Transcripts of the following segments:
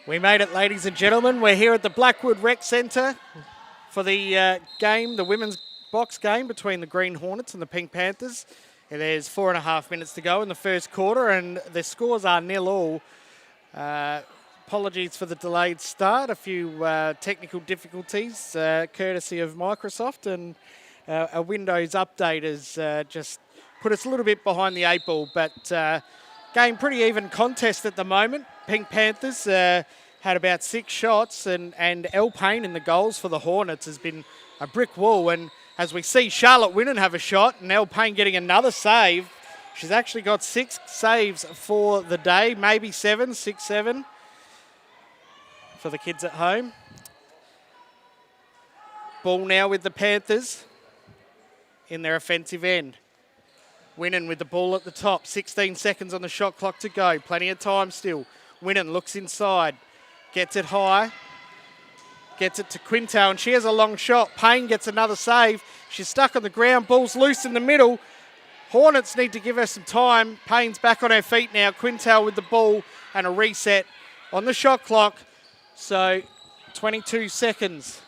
We made it, ladies and gentlemen. We're here at the Blackwood Rec Centre for the game, the women's box game between the Green Hornets and the Pink Panthers. And there's 4.5 minutes to go in the first quarter, and the scores are 0-0. Apologies for the delayed start. A few technical difficulties, courtesy of Microsoft, and a Windows update has just put us a little bit behind the 8 ball. But game pretty even contest at the moment. Pink Panthers had about 6 shots, and Elle Payne in the goals for the Hornets has been a brick wall. And as we see Charlotte Winnan have a shot and Elle Payne getting another save, she's actually got 6 saves for the day, maybe 7, 6, 7 for the kids at home. Ball now with the Panthers in their offensive end. Winnan with the ball at the top, 16 seconds on the shot clock to go, plenty of time still. Winnan looks inside, gets it high, gets it to Quintal, and she has a long shot. Payne gets another save. She's stuck on the ground, ball's loose in the middle. Hornets need to give her some time. Payne's back on her feet now. Quintal with the ball and a reset on the shot clock. So 22 seconds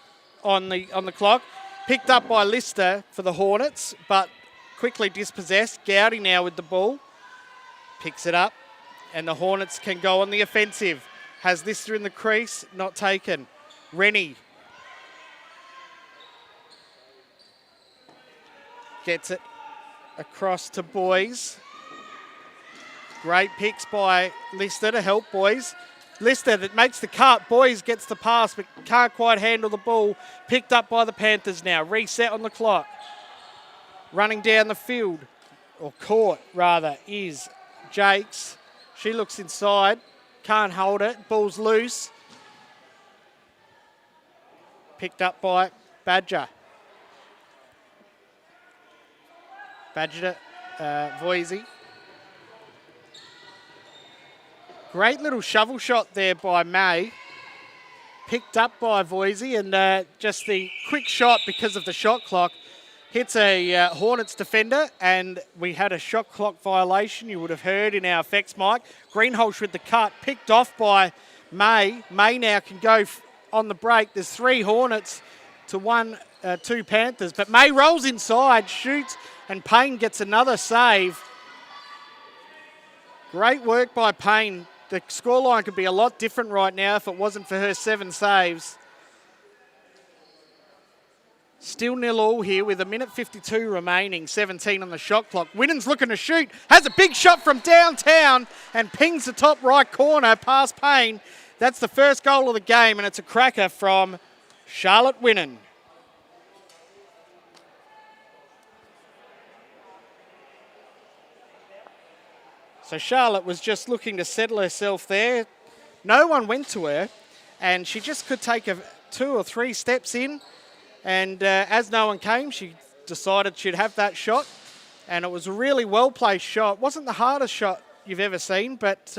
on the clock. Picked up by Lister for the Hornets, but quickly dispossessed. Gowdy now with the ball. Picks it up, and the Hornets can go on the offensive. Has Lister in the crease, not taken. Rennie gets it across to Boys. Great picks by Lister to help Boys. Lister that makes the cut. Boys gets the pass but can't quite handle the ball. Picked up by the Panthers now. Reset on the clock. Running down the field, or court rather, is Jakes. She looks inside. Can't hold it. Ball's loose. Picked up by Badger. Badger, Voisey. Great little shovel shot there by May. Picked up by Voisey, and just the quick shot because of the shot clock. Hits a Hornets defender, and we had a shot clock violation. You would have heard in our effects mic. Greenholz with the cut, picked off by May. May now can go on the break. There's 3 Hornets to 2 Panthers, but May rolls inside, shoots, and Payne gets another save. Great work by Payne. The scoreline could be a lot different right now if it wasn't for her 7 saves. Still 0-0 here with 1:52 remaining, 17 on the shot clock. Winnan's looking to shoot, has a big shot from downtown and pings the top right corner past Payne. That's the first goal of the game, and it's a cracker from Charlotte Winnan. So Charlotte was just looking to settle herself there. No one went to her, and she just could take 2 or 3 steps in. And as no one came, she decided she'd have that shot. And it was a really well-placed shot. Wasn't the hardest shot you've ever seen, but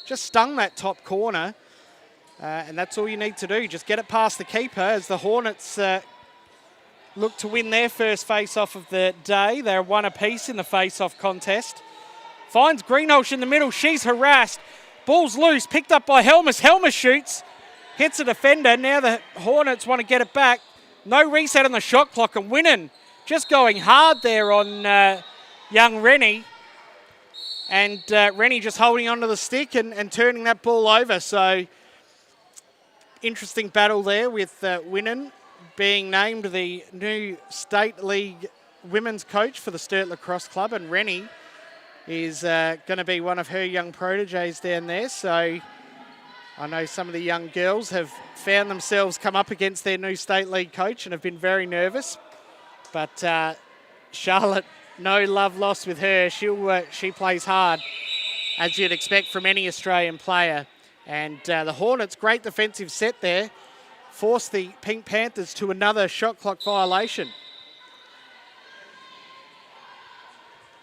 just stung that top corner. And that's all you need to do. Just get it past the keeper as the Hornets look to win their first face-off of the day. They're 1 apiece in the face-off contest. Finds Greenholz in the middle. She's harassed. Ball's loose. Picked up by Helmus. Helmus shoots. Hits a defender. Now the Hornets want to get it back. No reset on the shot clock, and Winnan just going hard there on young Rennie. And Rennie just holding onto the stick and turning that ball over. So interesting battle there with Winnan being named the new State League women's coach for the Sturt Lacrosse Club, and Rennie is going to be one of her young proteges down there. So I know some of the young girls have found themselves come up against their new State League coach and have been very nervous. But Charlotte, no love lost with her. She plays hard, as you'd expect from any Australian player. And the Hornets, great defensive set there, forced the Pink Panthers to another shot clock violation.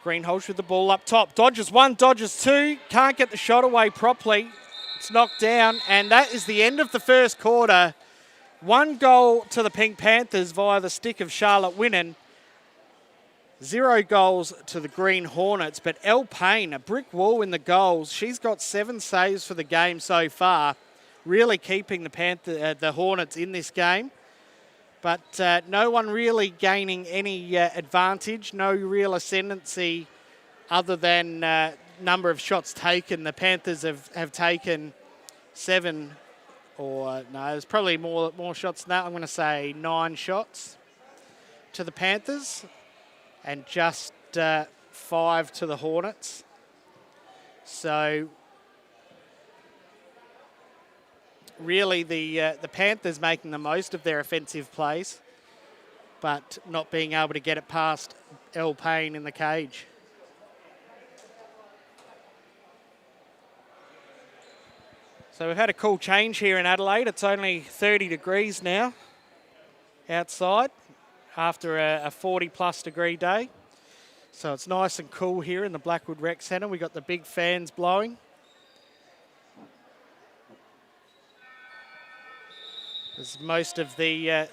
Greenholz with the ball up top. Dodges 1, dodges 2. Can't get the shot away properly. It's knocked down, and that is the end of the first quarter. 1 goal to the Pink Panthers via the stick of Charlotte Winnan. 0 goals to the Green Hornets, but Elle Payne, a brick wall in the goals. She's got 7 saves for the game so far. really keeping the Hornets in this game. But no one really gaining any advantage, no real ascendancy other than number of shots taken. The Panthers have taken 7, or no, there's probably more shots than that. I'm going to say 9 shots to the Panthers and just 5 to the Hornets. So really the Panthers making the most of their offensive plays, but not being able to get it past El Payne in the cage. So we've had a cool change here in Adelaide. It's only 30 degrees now outside after a 40-plus degree day. So it's nice and cool here in the Blackwood Rec Centre. We've got the big fans blowing. There's most of the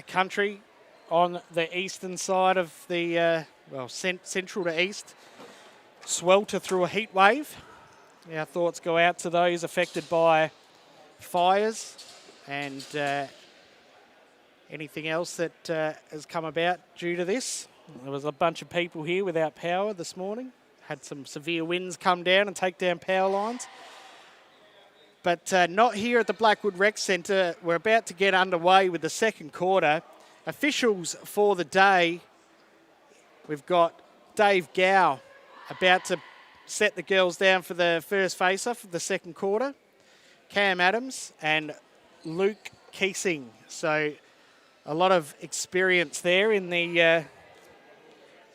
country on the eastern side of the, central to east, swelter through a heat wave. Our thoughts go out to those affected by fires and anything else that has come about due to this. There was a bunch of people here without power this morning. Had some severe winds come down and take down power lines. But not here at the Blackwood Rec Centre. We're about to get underway with the second quarter. Officials for the day, we've got Dave Gow about to set the girls down for the first face-off of the second quarter. Cam Adams and Luke Keesing. So a lot of experience there in the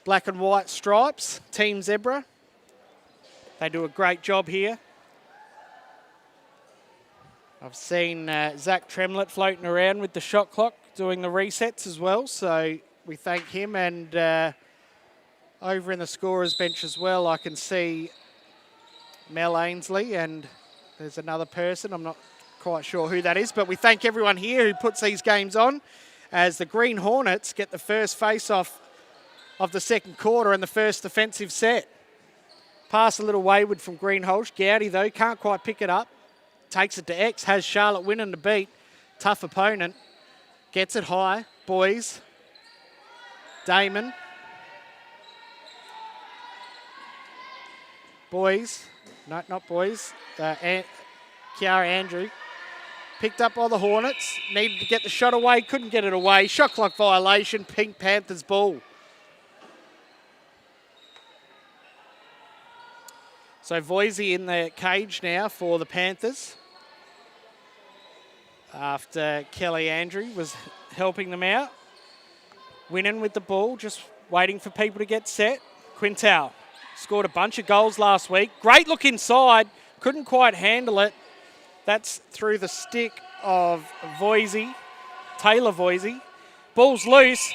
black and white stripes, Team Zebra. They do a great job here. I've seen Zach Tremlett floating around with the shot clock doing the resets as well, so we thank him. And over in the scorer's bench as well, I can see Mel Ainsley, and there's another person. I'm not quite sure who that is, but we thank everyone here who puts these games on as the Green Hornets get the first face-off of the second quarter and the first defensive set. Pass a little wayward from Greenholz. Gowdy, though, can't quite pick it up. Takes it to X, has Charlotte winning to beat. Tough opponent. Gets it high. Boys. Damon. Boys. No, not Boys. Kiara Andrew. Picked up by the Hornets. Needed to get the shot away. Couldn't get it away. Shot clock violation. Pink Panthers ball. So Voisey in the cage now for the Panthers. After Kelly Andrew was helping them out. Winning with the ball, just waiting for people to get set. Quintal scored a bunch of goals last week. Great look inside, couldn't quite handle it. That's through the stick of Voisey, Taylor Voisey. Ball's loose,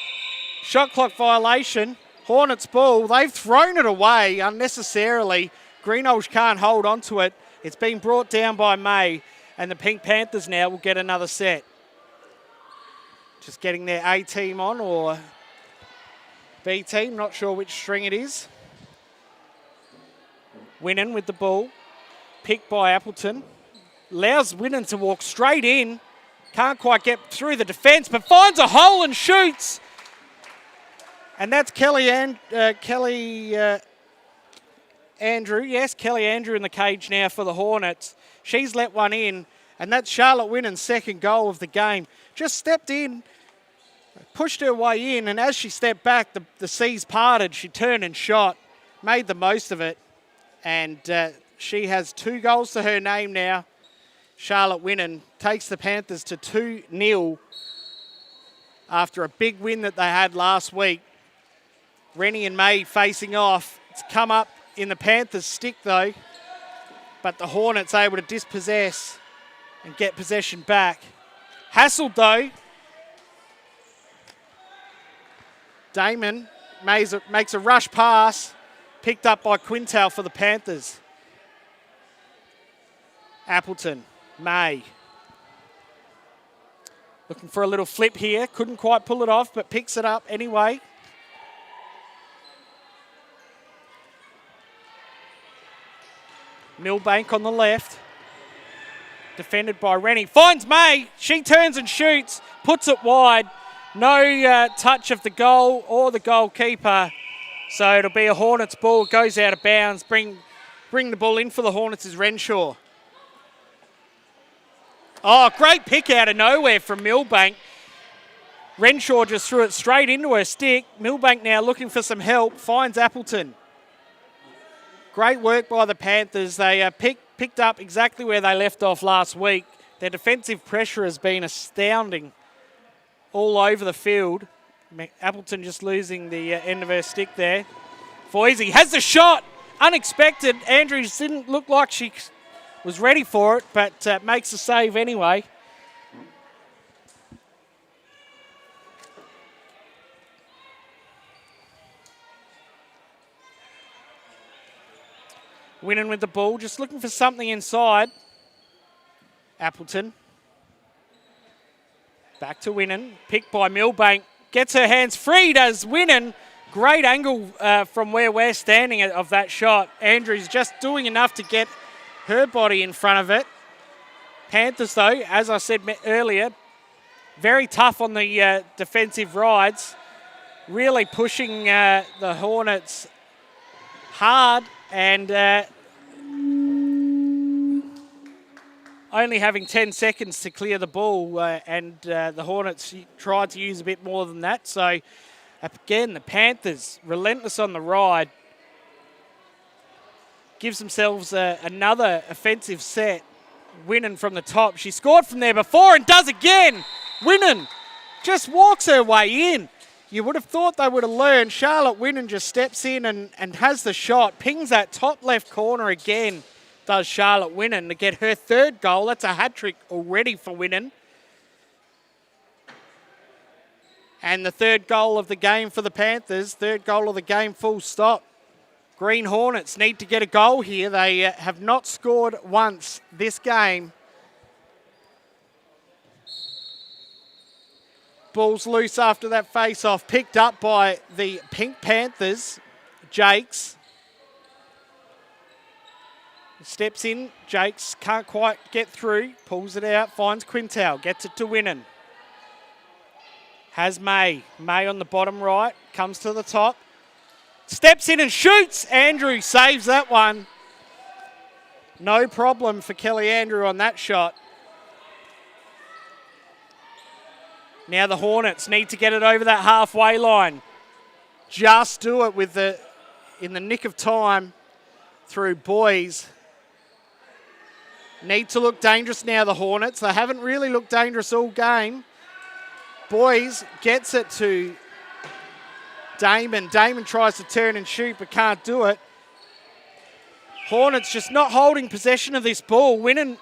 shot clock violation. Hornets ball, they've thrown it away unnecessarily. Greenholz can't hold on to it. It's been brought down by May, and the Pink Panthers now will get another set. Just getting their A team on, or B team, not sure which string it is. Winnan with the ball, picked by Appleton. Allows Winnan to walk straight in. Can't quite get through the defence, but finds a hole and shoots. And that's Kelly Andrew, yes, Kelly Andrew in the cage now for the Hornets. She's let one in, and that's Charlotte Winnan's second goal of the game. Just stepped in, pushed her way in, and as she stepped back, the seas parted. She turned and shot, made the most of it, and she has 2 goals to her name now. Charlotte Winnan takes the Panthers to 2-0 after a big win that they had last week. Rennie and May facing off. It's come up in the Panthers' stick, though, but the Hornets able to dispossess and get possession back. Hassled, though. Damon makes a rush pass, picked up by Quintal for the Panthers. Appleton, May. Looking for a little flip here. Couldn't quite pull it off, but picks it up anyway. Milbank on the left. defended by Rennie. Finds May. She turns and shoots, puts it wide. No touch of the goal or the goalkeeper. So it'll be a Hornets ball. It goes out of bounds. Bring the ball in for the Hornets is Renshaw. Oh, great pick out of nowhere from Milbank. Renshaw just threw it straight into her stick. Milbank now looking for some help. Finds Appleton. Great work by the Panthers. They picked up exactly where they left off last week. Their defensive pressure has been astounding all over the field. Appleton just losing the end of her stick there. Foisey has the shot. Unexpected. Andrews didn't look like she was ready for it, but makes a save anyway. Winning with the ball, just looking for something inside. Appleton. Back to Winnan. Picked by Milbank. Gets her hands free, does Winnan. Great angle from where we're standing of that shot. Andrews just doing enough to get her body in front of it. Panthers, though, as I said earlier, very tough on the defensive rides. Really pushing the Hornets hard and only having 10 seconds to clear the ball, and the Hornets tried to use a bit more than that. So, again, the Panthers, relentless on the ride, gives themselves another offensive set. Winnan from the top. She scored from there before and does again. Winnan just walks her way in. You would have thought they would have learned. Charlotte Winnan just steps in and has the shot. Pings that top left corner again. Does Charlotte Winnan to get her third goal. That's a hat-trick already for Winnan. And the third goal of the game for the Panthers. Third goal of the game, full stop. Green Hornets need to get a goal here. They have not scored once this game. Ball's loose after that face-off. Picked up by the Pink Panthers. Jakes. Steps in. Jakes can't quite get through. Pulls it out. Finds Quintal. Gets it to Winnan. Has May. May on the bottom right. Comes to the top. Steps in and shoots. Andrew saves that one. No problem for Kelly Andrew on that shot. Now the Hornets need to get it over that halfway line. Just do it in the nick of time through Boys. Need to look dangerous now, the Hornets. They haven't really looked dangerous all game. Boys gets it to Damon. Damon tries to turn and shoot but can't do it. Hornets just not holding possession of this ball. Winnan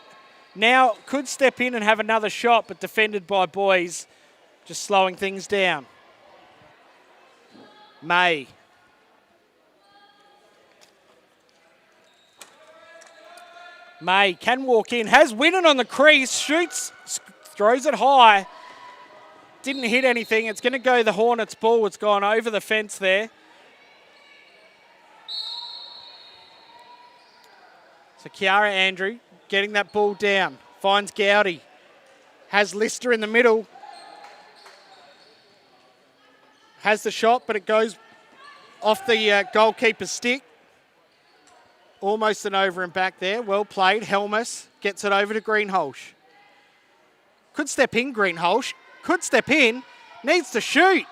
now could step in and have another shot, but defended by Boys. Just slowing things down. May. May can walk in. Has Winnan on the crease. Shoots. Throws it high. Didn't hit anything. It's going to go the Hornets' ball. It's gone over the fence there. So Kiara Andrew getting that ball down. Finds Gowdy. Has Lister in the middle. Has the shot, but it goes off the goalkeeper's stick. Almost an over and back there. Well played. Helmus gets it over to Greenholsh. Could step in, Greenholsh. Could step in. Needs to shoot.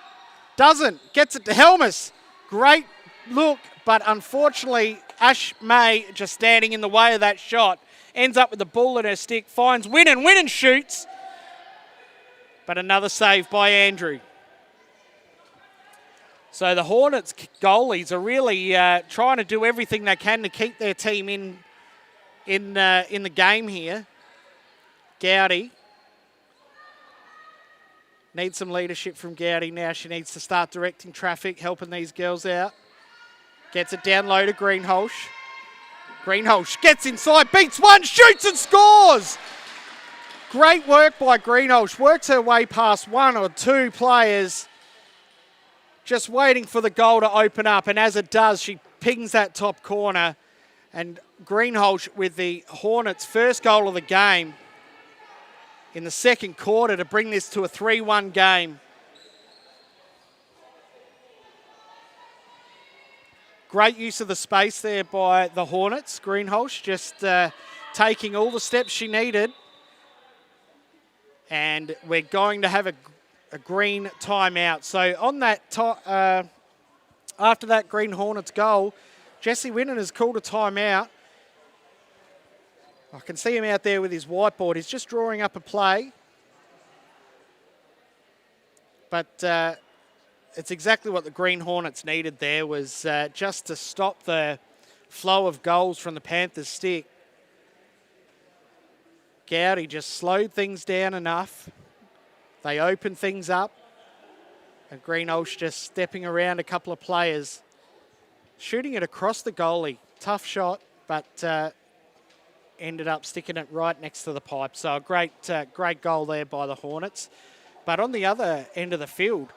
Doesn't. Gets it to Helmus. Great look, but unfortunately, Ash May just standing in the way of that shot. Ends up with the ball in her stick. Finds Winnan. Winnan shoots. But another save by Andrew. So the Hornets goalies are really trying to do everything they can to keep their team in the game here. Gowdy needs some leadership from Gowdy now. She needs to start directing traffic, helping these girls out. Gets it down low to Greenholsh. Greenholsh gets inside, beats one, shoots and scores! Great work by Greenholsh. Works her way past one or two players. Just waiting for the goal to open up, and as it does, she pings that top corner. And Greenholsh with the Hornets' first goal of the game. in the second quarter to bring this to a 3-1 game. Great use of the space there by the Hornets. Greenholz just taking all the steps she needed. And we're going to have a green timeout. So on that, after that Green Hornets goal, Jesse Winnan has called a timeout. I can see him out there with his whiteboard. He's just drawing up a play. But it's exactly what the Green Hornets needed there, was just to stop the flow of goals from the Panthers' stick. Gowdy just slowed things down enough. They opened things up. And Greenholz just stepping around a couple of players. Shooting it across the goalie. Tough shot, but ended up sticking it right next to the pipe. So a great goal there by the Hornets. But on the other end of the field,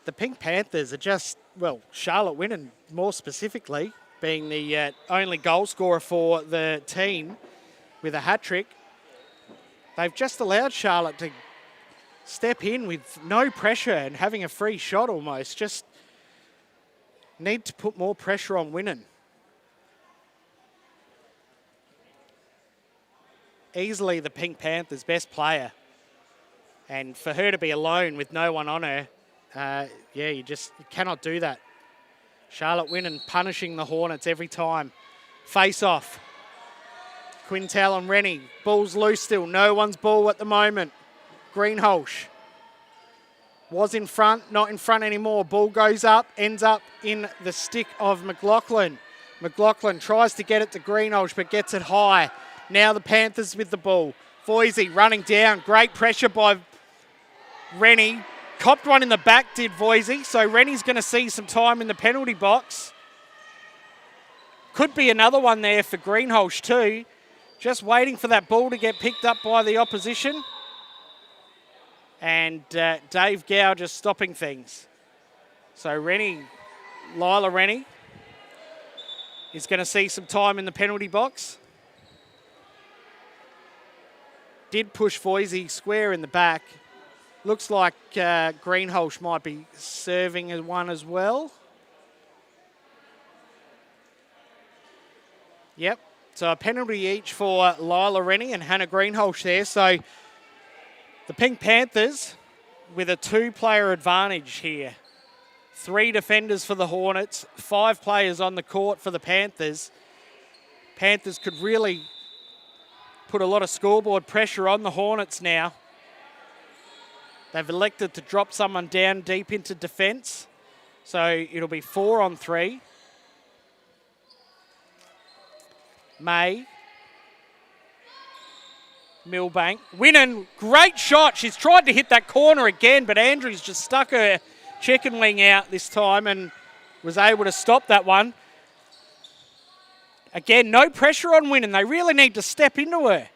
the Pink Panthers are just, well, Charlotte Winnan more specifically, being the only goal scorer for the team with a hat-trick. They've just allowed Charlotte to step in with no pressure and having a free shot almost. Just need to put more pressure on Winnan. Easily the Pink Panthers' best player. And for her to be alone with no one on her, you cannot do that. Charlotte Winnan punishing the Hornets every time. Face off. Quintal and Rennie. Ball's loose still. No one's ball at the moment. Greenholz was in front, not in front anymore. Ball goes up, ends up in the stick of McLaughlin. McLaughlin tries to get it to Greenholz, but gets it high. Now the Panthers with the ball. Voisey running down. Great pressure by Rennie. Copped one in the back, did Voisey. So Rennie's going to see some time in the penalty box. Could be another one there for Greenholz too. Just waiting for that ball to get picked up by the opposition. And Dave Gow just stopping things. So Lila Rennie is going to see some time in the penalty box. Did push Voisey square in the back. Looks like Greenholz might be serving as one as well. Yep. So a penalty each for Lila Rennie and Hannah Greenholz there. So the Pink Panthers with a 2-player advantage here. 3 defenders for the Hornets, 5 players on the court for the Panthers. Panthers could really put a lot of scoreboard pressure on the Hornets now. They've elected to drop someone down deep into defence. So it'll be 4-on-3. May. Milbank. Winnan, great shot. She's tried to hit that corner again, but Andrews just stuck her chicken wing out this time and was able to stop that one. Again, no pressure on Winnan. They really need to step into her.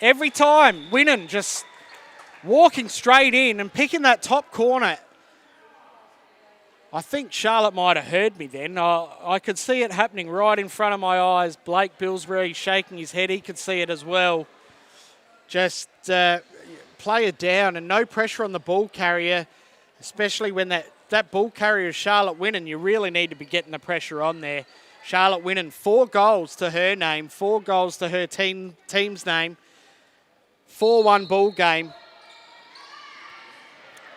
Every time, Winnan just walking straight in and picking that top corner. I think Charlotte might have heard me then. I could see it happening right in front of my eyes. Blake Billsbury shaking his head. He could see it as well. Just play it down and no pressure on the ball carrier, especially when that ball carrier is Charlotte Winnan. You really need to be getting the pressure on there. Charlotte Winnan, 4 goals to her name, 4 goals to her team's name. 4-1 ball game.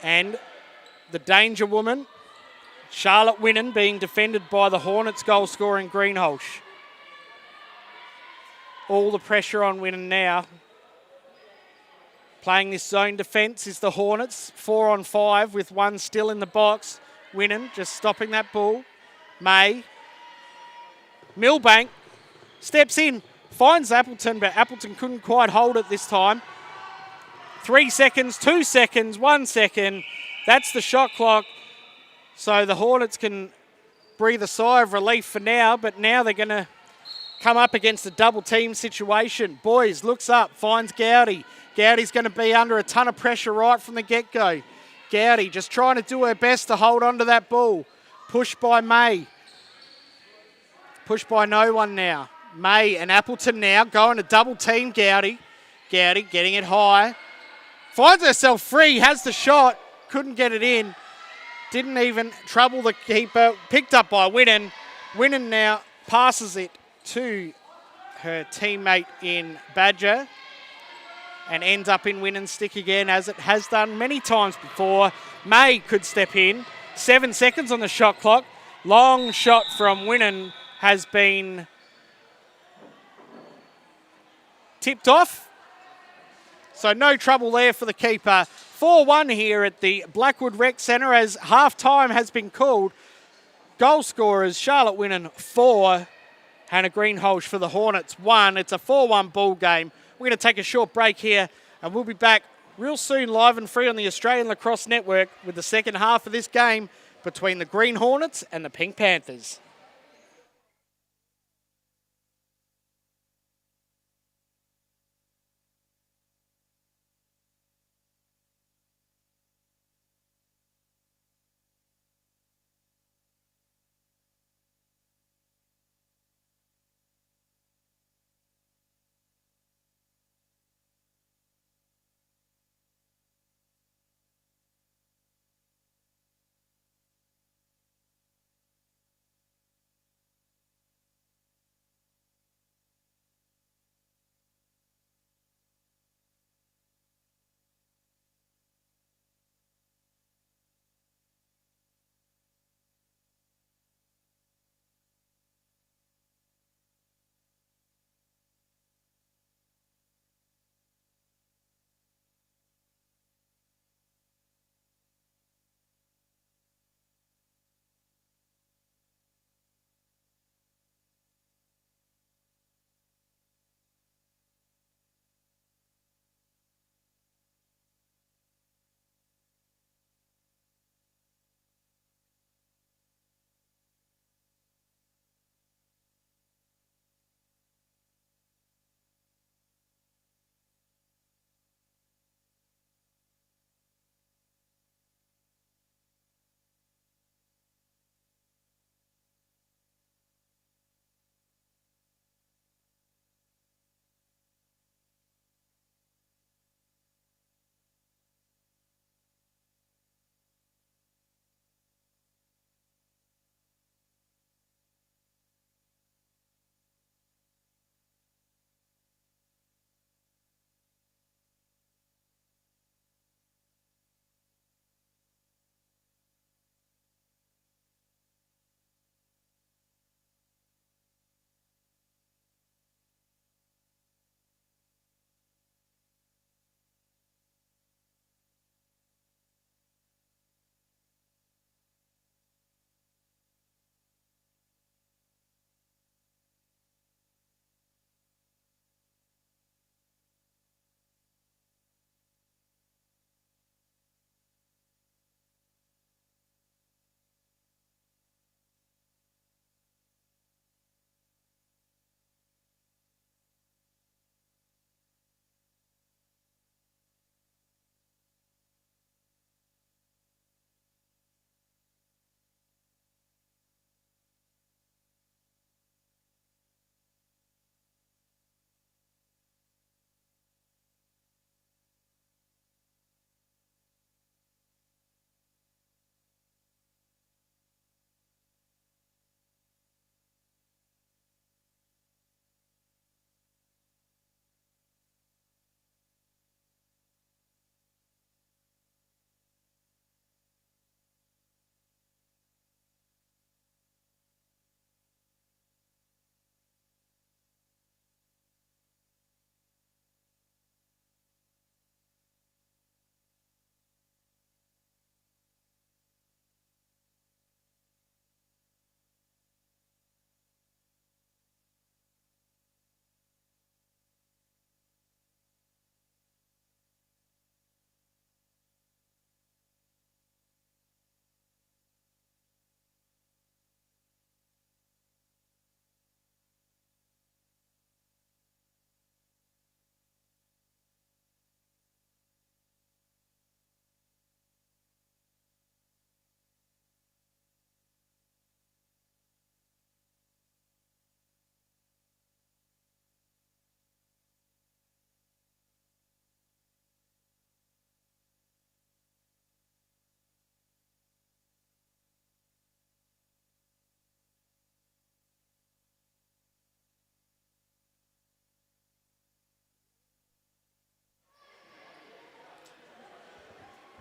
And the danger woman, Charlotte Winnan, being defended by the Hornets goal scoring Greenholz. All the pressure on Winnan now. Playing this zone defence is the Hornets. 4-on-5 with 1 still in the box. Winnan just stopping that ball. May. Milbank steps in, finds Appleton, but Appleton couldn't quite hold it this time. 3 seconds, 2 seconds, 1 second. That's the shot clock. So the Hornets can breathe a sigh of relief for now, but now they're going to come up against a double team situation. Boys looks up, finds Gowdy. Gowdy's going to be under a ton of pressure right from the get-go. Gowdy just trying to do her best to hold on to that ball. Pushed by May. Pushed by no one now. May and Appleton now going to double team Gowdy. Gowdy getting it high. Finds herself free, has the shot, couldn't get it in. Didn't even trouble the keeper. Picked up by Winnan. Winnan now passes it to her teammate in Badger and ends up in Winnan's stick again, as it has done many times before. May could step in. 7 seconds on the shot clock. Long shot from Winnan has been tipped off. So no trouble there for the keeper. 4-1 here at the Blackwood Rec Centre as half-time has been called. Goal scorers, Charlotte Winnan 4, Hannah Greenholz for the Hornets 1. It's a 4-1 ball game. We're going to take a short break here and we'll be back real soon live and free on the Australian Lacrosse Network with the second half of this game between the Green Hornets and the Pink Panthers.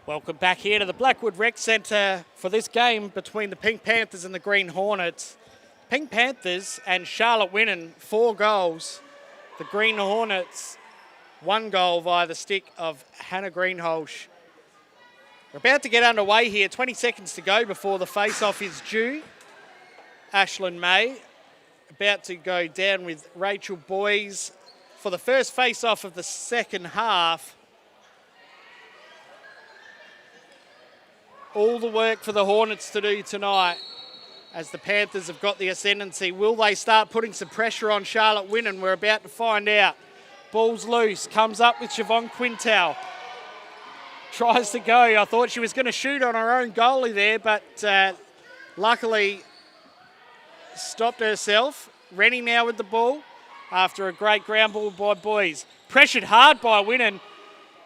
Welcome back here to the Blackwood Rec Centre for this game between the Pink Panthers and the Green Hornets. Pink Panthers and Charlotte Winnan, 4 goals. The Green Hornets, 1 goal via the stick of Hannah Greenholsch. We're about to get underway here, 20 seconds to go before the face-off is due. Ashlyn May about to go down with Rachel Boys for the first face-off of the second half. All the work for the Hornets to do tonight as the Panthers have got the ascendancy. Will they start putting some pressure on Charlotte Winnan? We're about to find out. Ball's loose, comes up with Siobhan Quintal. Tries to go. I thought she was going to shoot on her own goalie there, but luckily stopped herself. Rennie now with the ball after a great ground ball by Boys. Pressured hard by Winnan.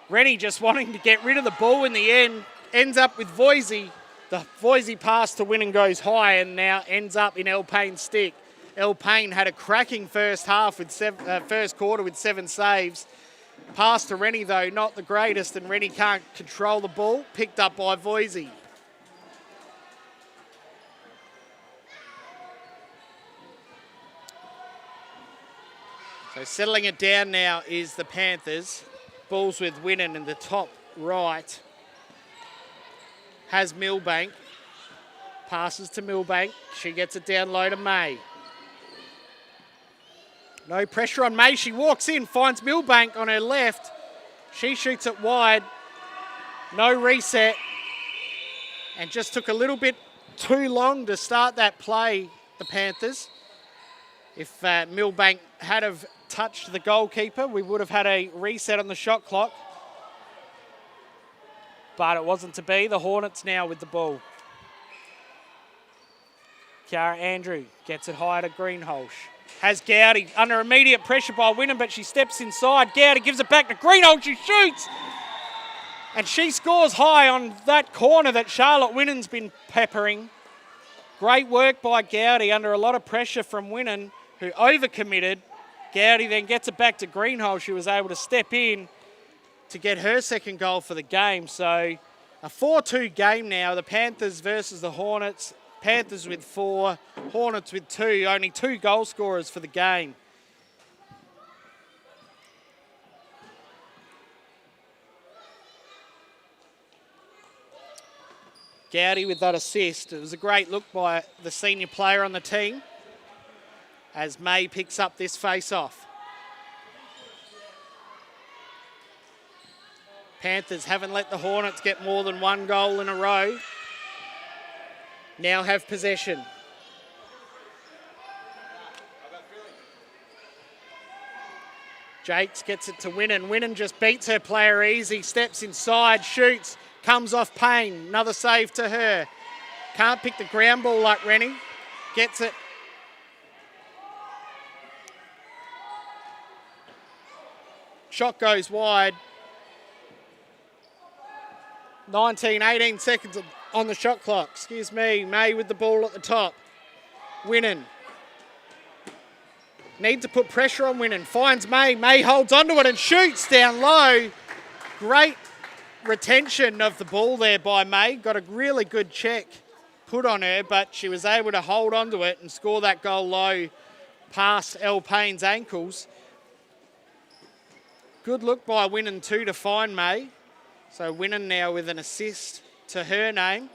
Rennie just wanting to get rid of the ball in the end. Ends up with Voisey. The Voisey pass to Winnan goes high and now ends up in Elle Payne's stick. Elle Payne had a cracking first half with first quarter with 7 saves. Pass to Rennie though, not the greatest, and Rennie can't control the ball. Picked up by Voisey. So settling it down now is the Panthers. Ball's with Winnan in the top right. Has Milbank. Passes to Milbank. She gets it down low to May. No pressure on May. She walks in, finds Milbank on her left. She shoots it wide. No reset. And just took a little bit too long to start that play, the Panthers. If Milbank had have touched the goalkeeper, we would have had a reset on the shot clock. But it wasn't to be. The Hornets now with the ball. Kiara Andrew gets it high to Greenholsch. Has Gowdy under immediate pressure by Winnan, but she steps inside. Gowdy gives it back to Greenholsch. She shoots. And she scores high on that corner that Charlotte Winnan's been peppering. Great work by Gowdy under a lot of pressure from Winnan, who overcommitted. Gowdy then gets it back to Greenholsch, who was able to step in to get her second goal for the game. So a 4-2 game now. The Panthers versus the Hornets. Panthers with 4, Hornets with 2. Only 2 goal scorers for the game. Gowdy with that assist. It was a great look by the senior player on the team as May picks up this face-off. Panthers haven't let the Hornets get more than 1 goal in a row. Now have possession. Jakes gets it to Winnan. Winnan just beats her player easy, steps inside, shoots, comes off Payne. Another save to her. Can't pick the ground ball like Rennie. Gets it. Shot goes wide. 18 seconds on the shot clock. Excuse me. May with the ball at the top. Winnan. Need to put pressure on Winnan. Finds May. May holds onto it and shoots down low. Great retention of the ball there by May. Got a really good check put on her, but she was able to hold onto it and score that goal low past Elle Payne's ankles. Good look by Winnan too to find May. So Winnan now with an assist to her name.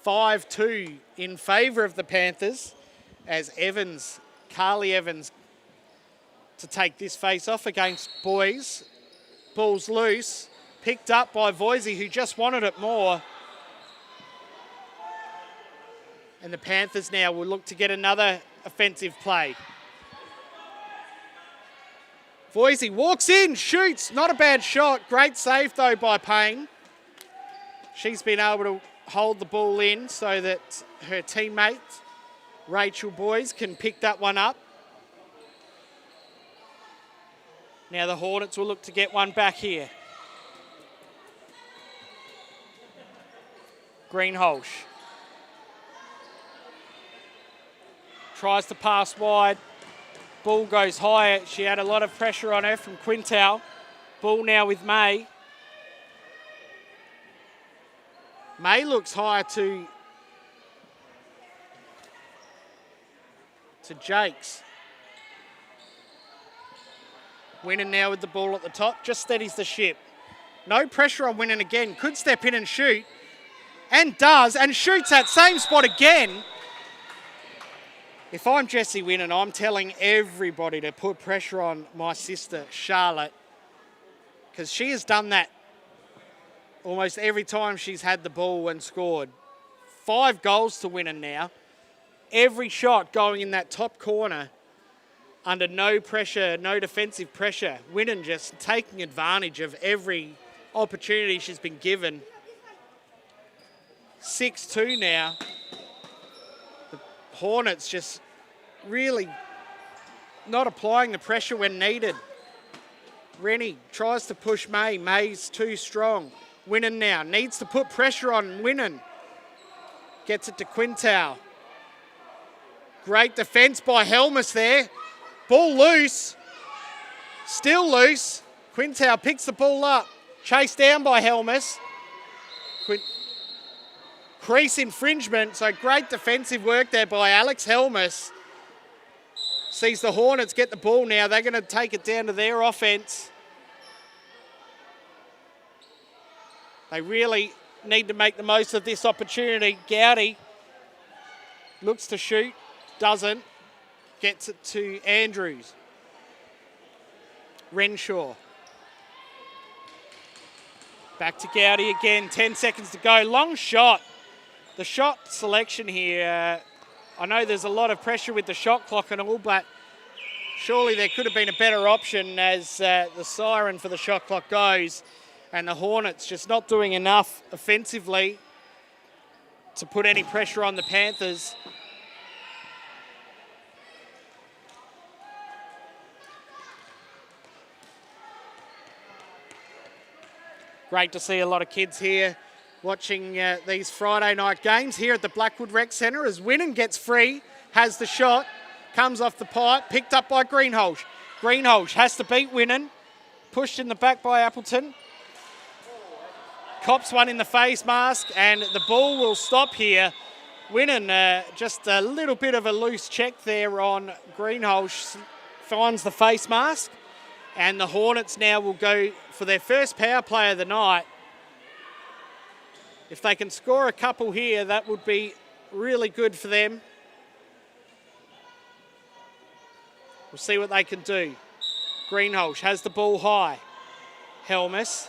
5-2 in favour of the Panthers as Evans, Carly Evans, to take this face off against Boys. Ball's loose, picked up by Voisey, who just wanted it more. And the Panthers now will look to get another offensive play. Voisey walks in, shoots, not a bad shot. Great save though by Payne. She's been able to hold the ball in so that her teammate, Rachel Boys, can pick that one up. Now the Hornets will look to get one back here. Greenholsch tries to pass wide. Ball goes high. She had a lot of pressure on her from Quintal. Ball now with May. May looks higher to Jakes. Winnan now with the ball at the top, just steadies the ship. No pressure on Winnan again, could step in and shoot, and does, and shoots that same spot again. If I'm Jessie Winnan, I'm telling everybody to put pressure on my sister, Charlotte, because she has done that almost every time she's had the ball and scored. 5 goals to Winnan now. Every shot going in that top corner under no pressure, no defensive pressure. Winnan just taking advantage of every opportunity she's been given. 6-2 now. The Hornets just really not applying the pressure when needed. Rennie tries to push May. May's too strong. Winnan now needs to put pressure on Winnan. Gets it to Quintal. Great defence by Helmus there. Ball loose. Still loose. Quintal picks the ball up. Chased down by Helmus. Crease infringement. So great defensive work there by Alex Helmus. Sees the Hornets get the ball now. They're going to take it down to their offence. They really need to make the most of this opportunity. Gowdy looks to shoot. Doesn't. Gets it to Andrews. Renshaw. Back to Gowdy again. 10 seconds to go. Long shot. The shot selection here. I know there's a lot of pressure with the shot clock and all, but surely there could have been a better option as the siren for the shot clock goes. And the Hornets just not doing enough offensively to put any pressure on the Panthers. Great to see a lot of kids here watching these Friday night games here at the Blackwood Rec Centre as Winnan gets free, has the shot, comes off the pipe, picked up by Greenholz. Greenholz has to beat Winnan, pushed in the back by Appleton. Cops one in the face mask and the ball will stop here. Winnan, just a little bit of a loose check there on Greenholz, finds the face mask. And the Hornets now will go for their first power play of the night. If they can score a couple here, that would be really good for them. We'll see what they can do. Greenholz has the ball high. Helmus.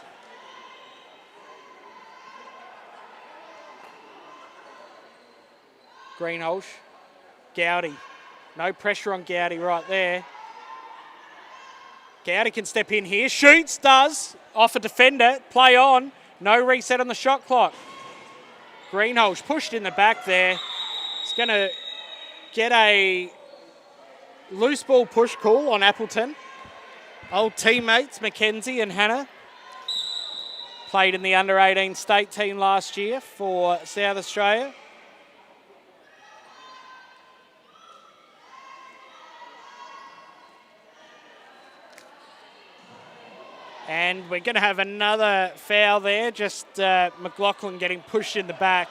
Greenholz. Gowdy. No pressure on Gowdy right there. Gowdy can step in here. Shoots, does. Off a defender. Play on. No reset on the shot clock. Greenholz pushed in the back there. He's going to get a loose ball push call on Appleton. Old teammates, Mackenzie and Hannah. Played in the under-18 state team last year for South Australia. And we're going to have another foul there. Just McLaughlin getting pushed in the back.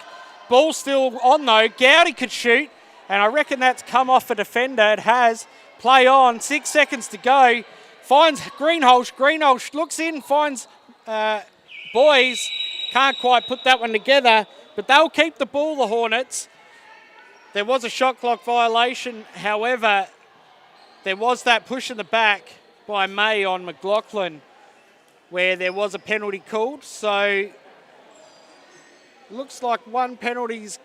Ball still on though. Gowdy could shoot. And I reckon that's come off a defender. It has. Play on. 6 seconds to go. Finds Greenholz. Greenholz looks in. Finds Boys. Can't quite put that one together. But they'll keep the ball, the Hornets. There was a shot clock violation. However, there was that push in the back by May on McLaughlin, where there was a penalty called. So looks like one penalty's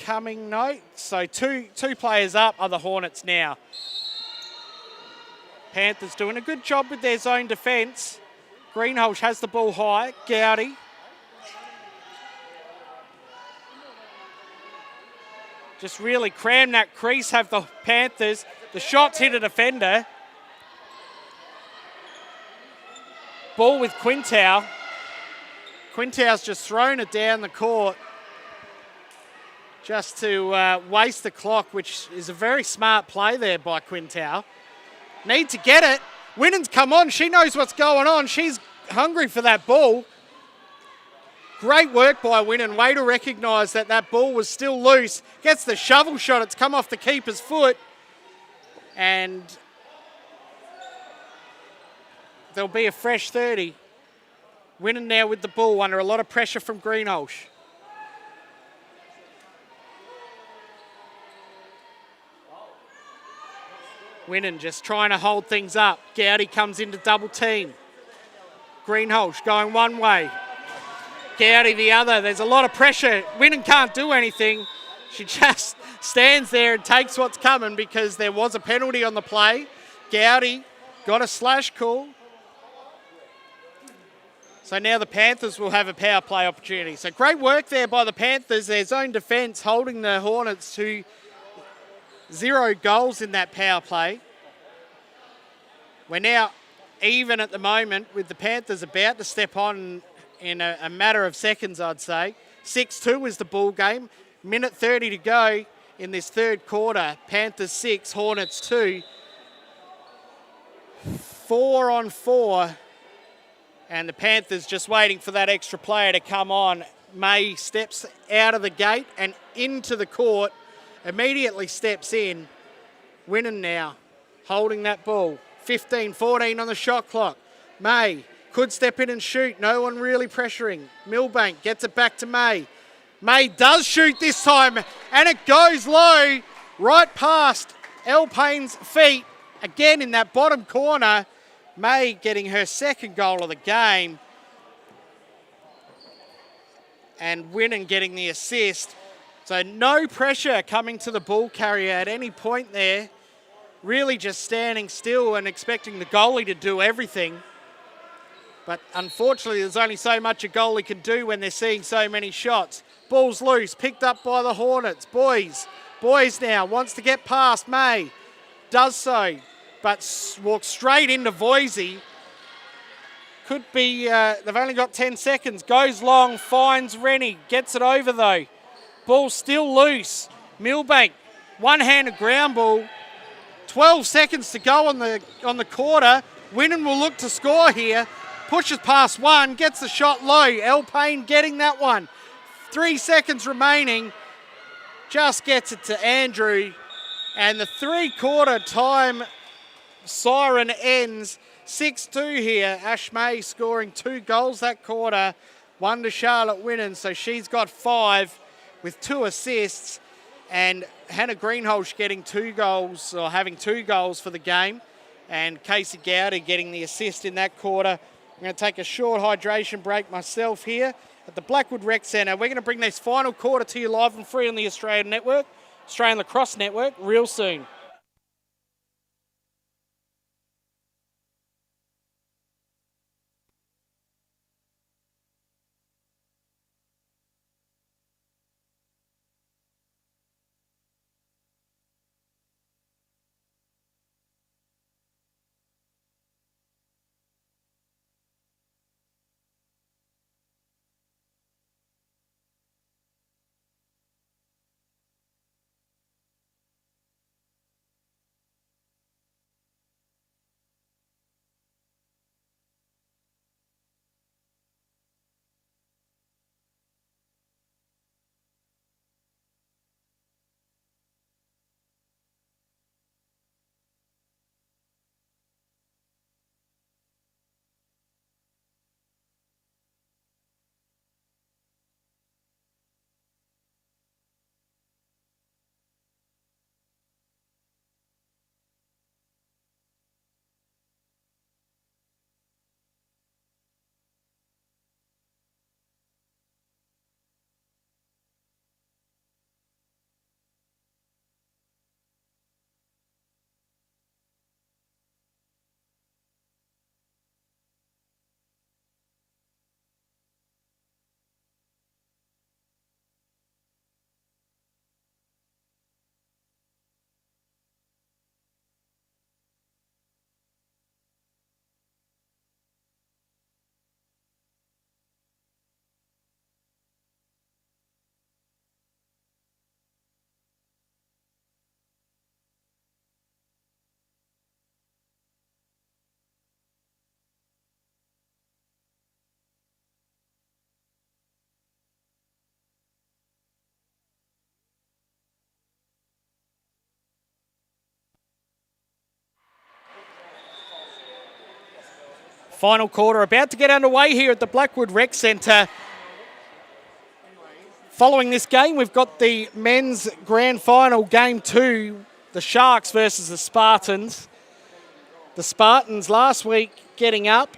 coming, no. So two players up are the Hornets now. Panthers doing a good job with their zone defence. Greenholz has the ball high. Gowdy. Just really cram that crease, have the Panthers. The shots hit a defender. Ball with Quintal. Quintal's just thrown it down the court just to waste the clock, which is a very smart play there by Quintal. Need to get it. Winnen's come on. She knows what's going on. She's hungry for that ball. Great work by Winnen. Way to recognise that that ball was still loose. Gets the shovel shot. It's come off the keeper's foot. And there'll be a fresh 30. Winnen now with the ball under a lot of pressure from Greenholz. Winnen just trying to hold things up. Gowdy comes into double team. Greenholz going one way. Gowdy the other. There's a lot of pressure. Winnen can't do anything. She just stands there and takes what's coming because there was a penalty on the play. Gowdy got a slash call. So now the Panthers will have a power play opportunity. So great work there by the Panthers. Their zone defence holding the Hornets to 0 goals in that power play. We're now even at the moment with the Panthers about to step on in a matter of seconds, I'd say. 6-2 is the ball game. Minute 30 to go in this third quarter. Panthers 6, Hornets 2. 4-on-4. And the Panthers just waiting for that extra player to come on. May steps out of the gate and into the court. Immediately steps in. Winnen now, holding that ball. 15-14 on the shot clock. May could step in and shoot. No one really pressuring. Milbank gets it back to May. May does shoot this time, and it goes low, right past Elle Payne's feet. Again in that bottom corner. May getting her second goal of the game. And Winnen getting the assist. So no pressure coming to the ball carrier at any point there. Really just standing still and expecting the goalie to do everything. But unfortunately, there's only so much a goalie can do when they're seeing so many shots. Ball's loose, picked up by the Hornets. Boys now wants to get past May. Does so, but walks straight into Voisey. Could be, they've only got 10 seconds. Goes long, finds Rennie. Gets it over though. Ball still loose. Milbank, one-handed ground ball. 12 seconds to go on the quarter. Winnen will look to score here. Pushes past one, gets the shot low. Elle Payne getting that one. 3 seconds remaining. Just gets it to Andrew. And the three-quarter time siren ends. 6-2 here. Ash May scoring 2 goals that quarter. 1 to Charlotte Winnen. So she's got 5 with 2 assists. And Hannah Greenholz getting 2 goals, or having 2 goals for the game. And Casey Gowdy getting the assist in that quarter. I'm going to take a short hydration break myself here at the Blackwood Rec Centre. We're going to bring this final quarter to you live and free on the Australian Network, Australian Lacrosse Network, real soon. Final quarter about to get underway here at the Blackwood Rec Centre. Following this game, we've got the men's grand final, game 2, the Sharks versus the Spartans. The Spartans last week getting up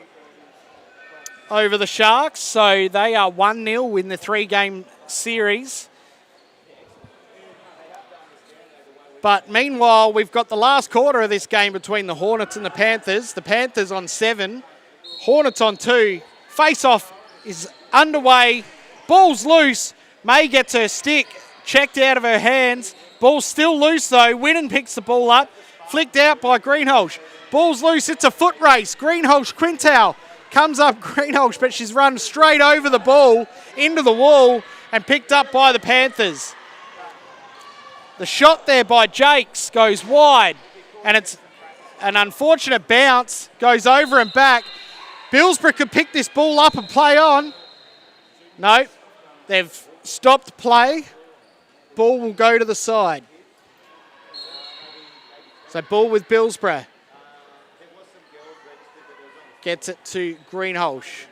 over the Sharks, so they are 1-0 in the 3-game series. But meanwhile, we've got the last quarter of this game between the Hornets and the Panthers. The Panthers on 7, Hornets on 2. Face-off is underway. Ball's loose. May gets her stick checked out of her hands. Ball's still loose though. Winnan picks the ball up. Flicked out by Greenholz. Ball's loose. It's a foot race. Greenholz, Quintal comes up Greenholz, but she's run straight over the ball into the wall and picked up by the Panthers. The shot there by Jakes goes wide, and it's an unfortunate bounce. Goes over and back. Billsborough could pick this ball up and play on. No, they've stopped play. Ball will go to the side. So ball with Billsborough. Gets it to Greenholz.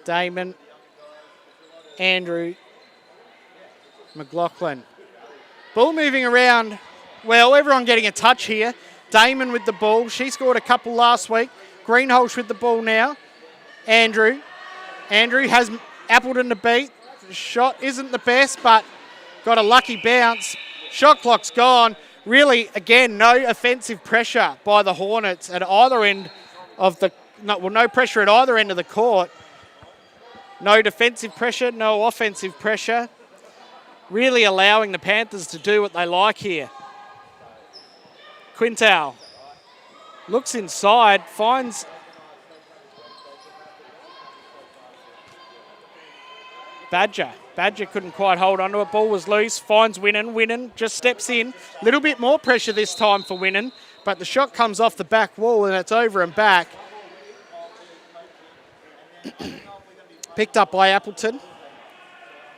Damon, Andrew, McLaughlin. Ball moving around. Well, everyone getting a touch here. Damon with the ball. She scored a couple last week. Greenholz with the ball now. Andrew has Appleton to beat. The shot isn't the best, but got a lucky bounce. Shot clock's gone. Really, again, no offensive pressure by the Hornets at either end of the... No pressure at either end of the court. No defensive pressure, no offensive pressure. Really allowing the Panthers to do what they like here. Quintal looks inside, finds... Badger couldn't quite hold onto it. Ball was loose. Finds Winnan. Winnan just steps in. A little bit more pressure this time for Winnan, but the shot comes off the back wall and it's over and back. Picked up by Appleton.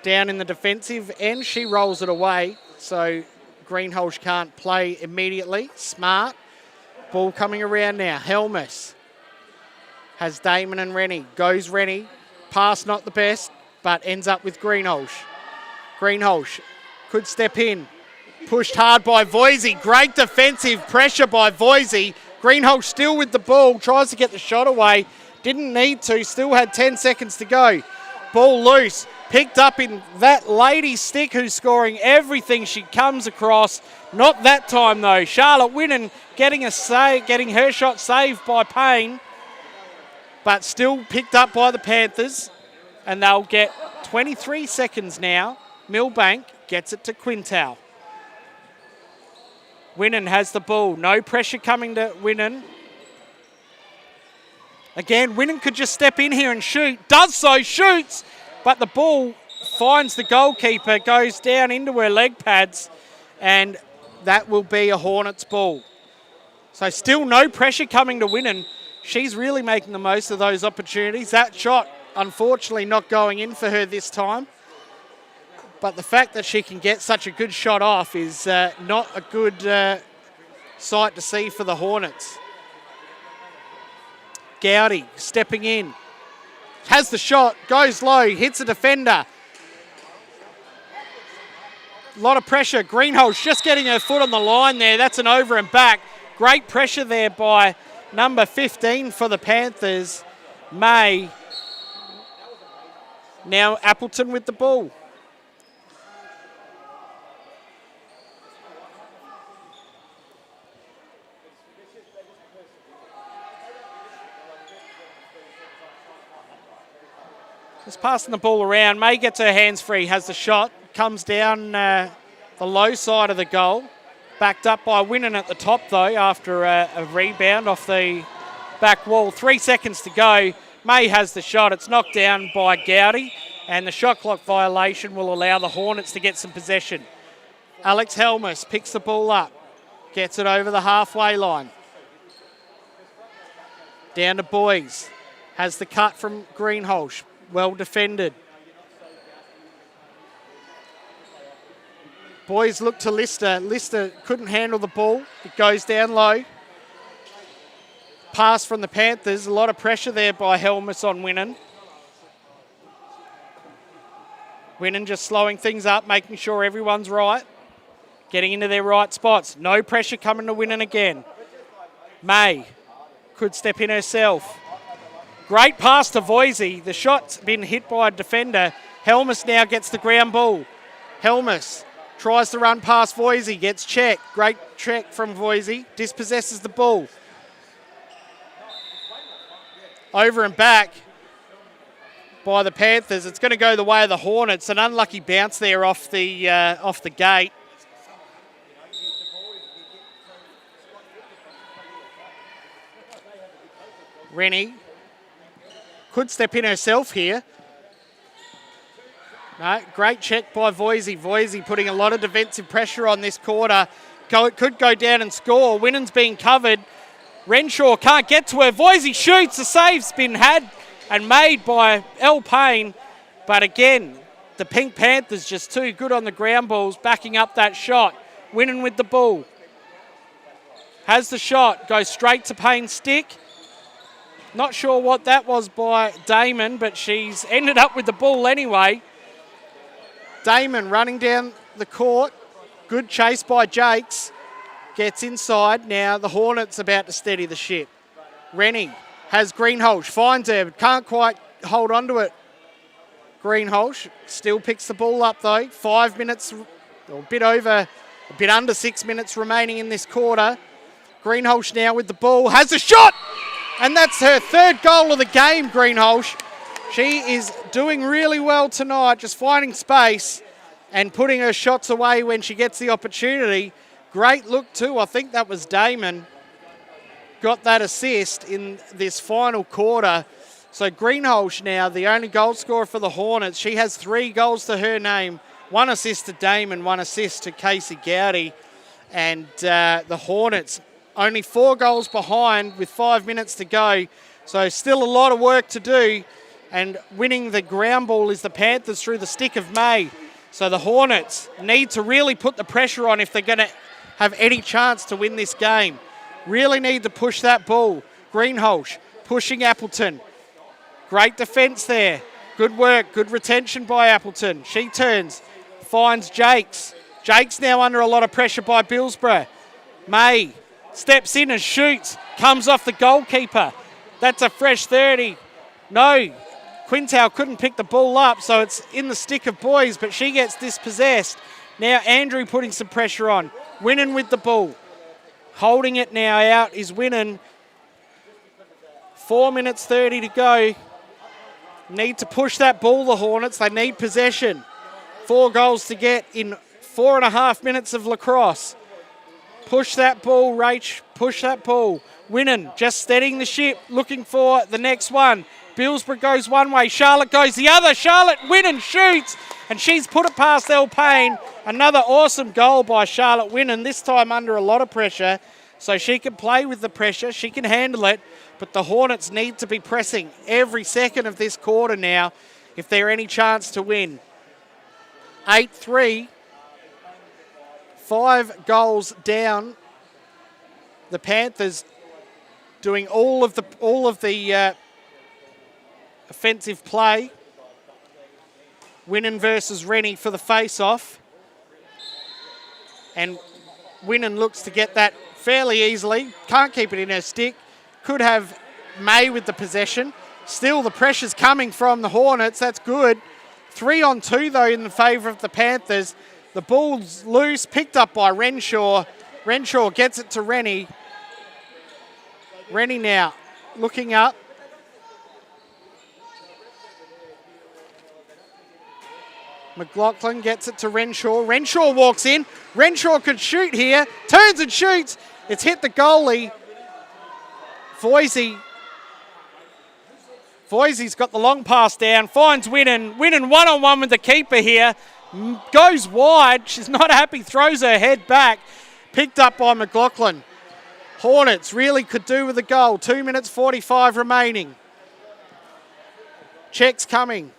Down in the defensive end. She rolls it away, so Greenholz can't play immediately. Smart. Ball coming around now. Helmus has Damon and Rennie. Goes Rennie. Pass not the best, but ends up with Greenholz. Greenholz could step in. Pushed hard by Voisey. Great defensive pressure by Voisey. Greenholz still with the ball. Tries to get the shot away. Didn't need to. Still had 10 seconds to go. Ball loose. Picked up in that lady stick who's scoring everything she comes across. Not that time though. Charlotte Winnan getting her shot saved by Payne. But still picked up by the Panthers. And they'll get 23 seconds now. Millbank gets it to Quintal. Winnan has the ball. No pressure coming to Winnan. Again, Winnan could just step in here and shoot. Does so, shoots. But the ball finds the goalkeeper, goes down into her leg pads. And that will be a Hornets ball. So still no pressure coming to Winnan. She's really making the most of those opportunities. That shot, unfortunately, not going in for her this time. But the fact that she can get such a good shot off is not a good sight to see for the Hornets. Gowdy stepping in. Has the shot, goes low, hits a defender. A lot of pressure. Greenholz just getting her foot on the line there. That's an over and back. Great pressure there by number 15 for the Panthers, May. Now Appleton with the ball. Just passing the ball around. May gets her hands free, has the shot. Comes down the low side of the goal. Backed up by Winnan at the top though after a rebound off the back wall. 3 seconds to go. May has the shot. It's knocked down by Gowdy, and the shot clock violation will allow the Hornets to get some possession. Alex Helmus picks the ball up, gets it over the halfway line. Down to Boys. Has the cut from Greenholz. Well defended. Boys look to Lister. Lister couldn't handle the ball. It goes down low. Pass from the Panthers. A lot of pressure there by Helmus on Winnan. Winnan just slowing things up, making sure everyone's right. Getting into their right spots. No pressure coming to Winnan again. May could step in herself. Great pass to Voisey. The shot's been hit by a defender. Helmus now gets the ground ball. Helmus tries to run past Voisey, gets checked. Great check from Voisey. Dispossesses the ball. Over and back by the Panthers. It's going to go the way of the Hornets. An unlucky bounce there off the gate. Rennie could step in herself here. No, great check by Voisey. Voisey putting a lot of defensive pressure on this quarter. Could go down and score. Winnan's being covered. Renshaw can't get to her. Voisey shoots. The save's been had and made by L. Payne. But again, the Pink Panthers just too good on the ground balls, backing up that shot. Winnan with the ball. Has the shot. Goes straight to Payne's stick. Not sure what that was by Damon, but she's ended up with the ball anyway. Damon running down the court. Good chase by Jakes. Gets inside. Now the Hornets about to steady the ship. Rennie has Greenholz. Finds her, but can't quite hold on to it. Greenholz still picks the ball up though. 5 minutes, or a bit under 6 minutes remaining in this quarter. Greenholz now with the ball. Has a shot! And that's her third goal of the game, Greenholz. She is doing really well tonight, just finding space and putting her shots away when she gets the opportunity. Great look too. I think that was Damon. Got that assist in this final quarter. So Greenholz now, the only goal scorer for the Hornets. She has 3 goals to her name. 1 assist to Damon, 1 assist to Casey Gowdy. And the Hornets only 4 goals behind with 5 minutes to go. So still a lot of work to do. And winning the ground ball is the Panthers through the stick of May. So the Hornets need to really put the pressure on if they're going to have any chance to win this game. Really need to push that ball. Greenholz pushing Appleton. Great defence there. Good work, good retention by Appleton. She turns, finds Jakes. Jakes now under a lot of pressure by Billsborough. May steps in and shoots. Comes off the goalkeeper. That's a fresh 30. No, Quintal couldn't pick the ball up, so it's in the stick of boys, but she gets dispossessed. Now Andrew putting some pressure on. Winnan with the ball. Holding it now out is Winnan. 4 minutes 30 to go. Need to push that ball, the Hornets. They need possession. 4 goals to get in 4.5 minutes of lacrosse. Push that ball, Rach. Push that ball. Winnan just steadying the ship, looking for the next one. Billsborough goes one way. Charlotte goes the other. Charlotte, Winnan shoots. And she's put it past L. Payne. Another awesome goal by Charlotte Winnan, this time under a lot of pressure. So she can play with the pressure. She can handle it. But the Hornets need to be pressing every second of this quarter now if they're any chance to win. 8-3. 5 goals down. The Panthers doing all of the offensive play. Winnan versus Rennie for the face-off. And Winnan looks to get that fairly easily. Can't keep it in her stick. Could have May with the possession. Still, the pressure's coming from the Hornets. That's good. 3-on-2, though, in the favour of the Panthers. The ball's loose, picked up by Renshaw. Renshaw gets it to Rennie. Rennie now looking up. McLaughlin gets it to Renshaw. Renshaw walks in. Renshaw could shoot here. Turns and shoots. It's hit the goalie. Voisey's got the long pass down. Finds Winnan. Winnan one-on-one with the keeper here. Goes wide. She's not happy. Throws her head back. Picked up by McLaughlin. Hornets really could do with a goal. 2 minutes 45 remaining. Check's coming.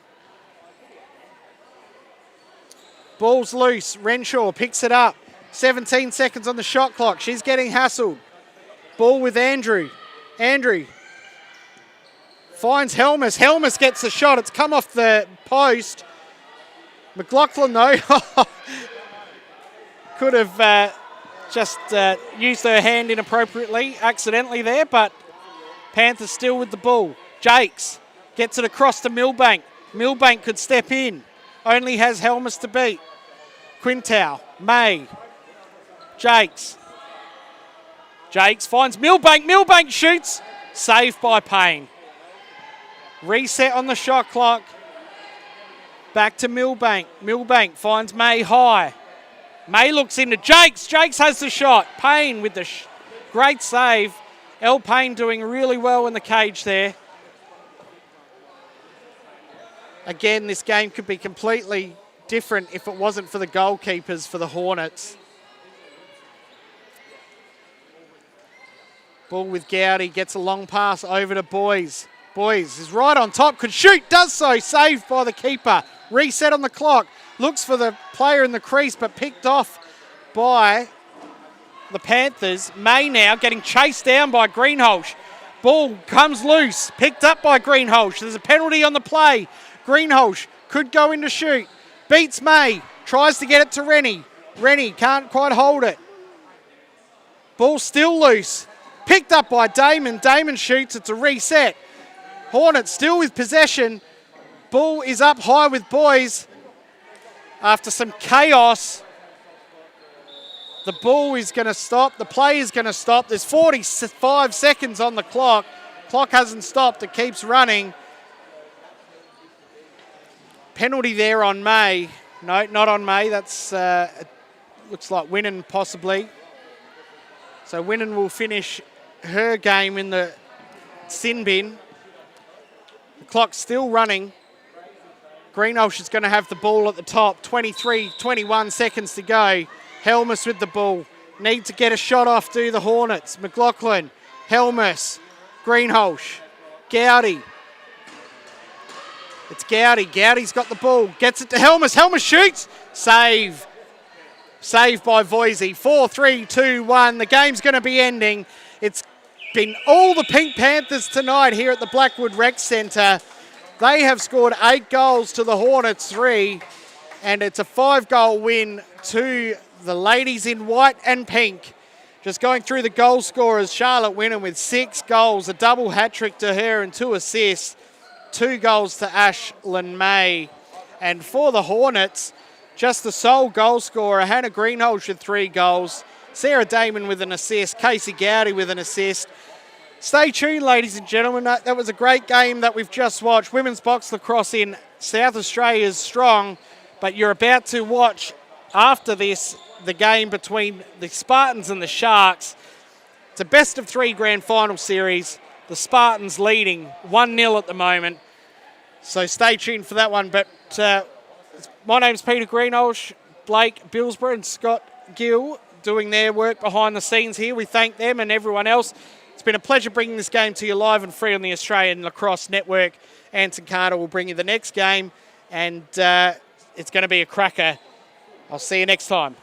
Ball's loose. Renshaw picks it up. 17 seconds on the shot clock. She's getting hassled. Ball with Andrew. Andrew finds Helmus. Helmus gets the shot. It's come off the post. McLaughlin, though, could have just used her hand inappropriately, accidentally there, but Panthers still with the ball. Jakes gets it across to Milbank. Milbank could step in. Only has Helmus to beat. Quintal, May, Jakes. Jakes finds Milbank. Milbank shoots. Saved by Payne. Reset on the shot clock. Back to Milbank. Milbank finds May high. May looks into Jakes. Jakes has the shot. Payne with the great save. El Payne doing really well in the cage there. Again, this game could be completely different if it wasn't for the goalkeepers for the Hornets. Ball with Gowdy, gets a long pass over to Boys. Boys is right on top, could shoot, does so, saved by the keeper. Reset on the clock, looks for the player in the crease, but picked off by the Panthers. May now getting chased down by Greenholz. Ball comes loose, picked up by Greenholz. There's a penalty on the play. Greenholz could go in to shoot. Beats May, tries to get it to Rennie. Rennie can't quite hold it. Ball still loose. Picked up by Damon. Damon shoots. It's a reset. Hornets still with possession. Ball is up high with Boys. After some chaos, the ball is going to stop. The play is going to stop. There's 45 seconds on the clock. Clock hasn't stopped. It keeps running. Penalty there on May. No, not on May. That's it looks like Winnan possibly. So Winnan will finish her game in the sin bin. The clock's still running. Greenholz is going to have the ball at the top. 21 seconds to go. Helmus with the ball. Need to get a shot off, do the Hornets. McLaughlin, Helmus, Greenholz, Gowdy. It's Gowdy. Gowdy's got the ball. Gets it to Helmus. Helmus shoots. Save. Save by Voisey. 4, 3, 2, 1. The game's going to be ending. It's been all the Pink Panthers tonight here at the Blackwood Rec Centre. They have scored 8 goals to the Hornets 3. And it's a 5-goal win to the ladies in white and pink. Just going through the goal scorers, Charlotte Winnan with 6 goals, a double hat-trick to her and 2 assists. 2 goals to Ashlyn May. And for the Hornets, just the sole goal scorer, Hannah Greenholz with 3 goals. Sarah Damon with an assist. Casey Gowdy with an assist. Stay tuned, ladies and gentlemen. That was a great game that we've just watched. Women's box lacrosse in South Australia is strong. But you're about to watch, after this, the game between the Spartans and the Sharks. It's a best-of-3 grand final series. The Spartans leading 1-0 at the moment. So stay tuned for that one. But my name's Peter Greenholz, Blake Billsborough and Scott Gill doing their work behind the scenes here. We thank them and everyone else. It's been a pleasure bringing this game to you live and free on the Australian Lacrosse Network. Anson Carter will bring you the next game, and it's going to be a cracker. I'll see you next time.